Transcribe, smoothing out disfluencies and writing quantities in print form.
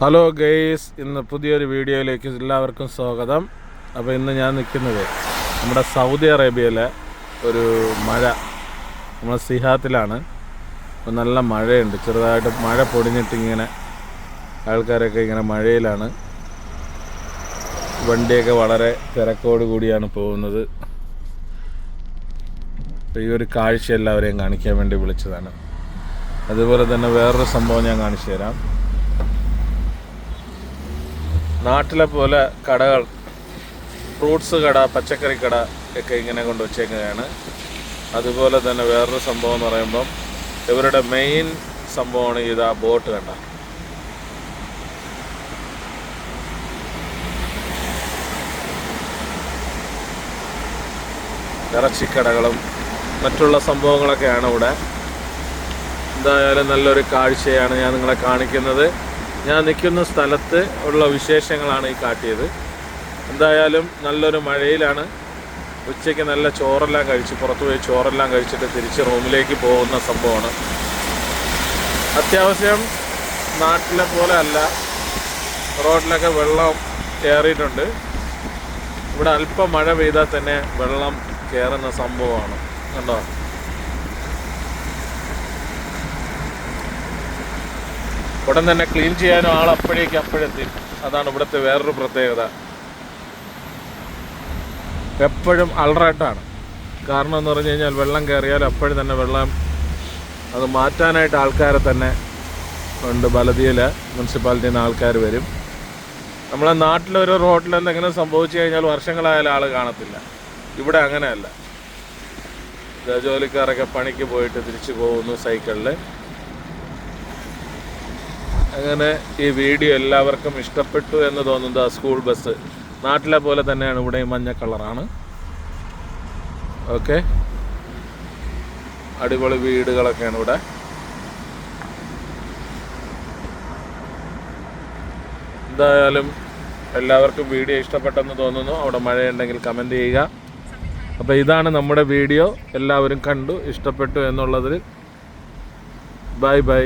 Hello guys, ഇന്ന് പുതിയൊരു വീഡിയോയിലേക്ക് എല്ലാവർക്കും സ്വാഗതം. അപ്പോൾ ഇന്ന് ഞാൻ നിൽക്കുന്നത് നമ്മുടെ സൗദി അറേബ്യയിലെ ഒരു മഴ, നമ്മൾ സിഹാത്തിലാണ്. അപ്പോൾ നല്ല മഴയുണ്ട്, ചെറുതായിട്ട് മഴ പൊടിഞ്ഞിട്ടിങ്ങനെ ആൾക്കാരൊക്കെ ഇങ്ങനെ മഴയിലാണ്. വണ്ടിയൊക്കെ വളരെ തിരക്കോട് കൂടിയാണ് പോകുന്നത്. അപ്പോൾ ഈ ഒരു കാഴ്ച എല്ലാവരെയും കാണിക്കാൻ വേണ്ടി വിളിച്ചതാണ്. അതുപോലെ തന്നെ വേറൊരു സംഭവം ഞാൻ കാണിച്ചു തരാം. നാട്ടിലെ പോലെ കടകൾ, ഫ്രൂട്ട്സ് കട, പച്ചക്കറി കട ഒക്കെ ഇങ്ങനെ കൊണ്ട് വച്ചേക്കുകയാണ്. അതുപോലെ തന്നെ വേറൊരു സംഭവം എന്ന് പറയുമ്പം ഇവരുടെ മെയിൻ സംഭവമാണ് ഇതാ ബോട്ട്. കണ്ട, ഇറച്ചിക്കടകളും മറ്റുള്ള സംഭവങ്ങളൊക്കെയാണ് ഇവിടെ. എന്തായാലും നല്ലൊരു കാഴ്ചയാണ് ഞാൻ നിങ്ങളെ കാണിക്കുന്നത്. ഞാൻ നിൽക്കുന്ന സ്ഥലത്ത് ഉള്ള വിശേഷങ്ങളാണ് ഈ കാട്ടിയത്. എന്തായാലും നല്ലൊരു മഴയിലാണ്. ഉച്ചയ്ക്ക് നല്ല ചോറെല്ലാം കഴിച്ച്, പുറത്തു പോയി ചോറെല്ലാം കഴിച്ചിട്ട് തിരിച്ച് റൂമിലേക്ക് പോകുന്ന സംഭവമാണ്. അത്യാവശ്യം നാട്ടിലെ പോലെ അല്ല, റോഡിലൊക്കെ വെള്ളം കയറിയിട്ടുണ്ട്. ഇവിടെ അല്പം മഴ പെയ്താൽ തന്നെ വെള്ളം കയറുന്ന സംഭവമാണ്. കണ്ടോ, ഉടൻ തന്നെ ക്ലീൻ ചെയ്യാനും ആൾ അപ്പോഴെത്തി. അതാണ് ഇവിടുത്തെ വേറൊരു പ്രത്യേകത. എപ്പോഴും അലർട്ടാണ്. കാരണം എന്ന് പറഞ്ഞു കഴിഞ്ഞാൽ വെള്ളം കയറിയാൽ അപ്പോഴും തന്നെ വെള്ളം അത് മാറ്റാനായിട്ട് ആൾക്കാരെ തന്നെ ഉണ്ട്. ബലദിയിലെ മുനിസിപ്പാലിറ്റിയിൽ നിന്ന് ആൾക്കാർ വരും. നമ്മളെ നാട്ടിലൊരു റോഡിൽ എന്തെങ്കിലും സംഭവിച്ചു കഴിഞ്ഞാൽ വർഷങ്ങളായാലും ആൾ കാണത്തില്ല. ഇവിടെ അങ്ങനെയല്ല. ജോലിക്കാരൊക്കെ പണിക്ക് പോയിട്ട് തിരിച്ചു പോകുന്നു സൈക്കിളിൽ. അങ്ങനെ ഈ വീഡിയോ എല്ലാവർക്കും ഇഷ്ടപ്പെട്ടു എന്ന് തോന്നുന്നത് സ്കൂൾ ബസ് നാട്ടിലെ പോലെ തന്നെയാണ്. ഇവിടെ മഞ്ഞ കളറാണ്. ഓക്കെ, അടിപൊളി വീടുകളൊക്കെയാണ് ഇവിടെ. എന്തായാലും എല്ലാവർക്കും വീഡിയോ ഇഷ്ടപ്പെട്ടെന്ന് തോന്നുന്നു. അവിടെ മഴയുണ്ടെങ്കിൽ കമൻറ്റ് ചെയ്യുക. അപ്പോൾ ഇതാണ് നമ്മുടെ വീഡിയോ. എല്ലാവരും കണ്ടു ഇഷ്ടപ്പെട്ടു എന്നുള്ളതിൽ ബൈ ബൈ.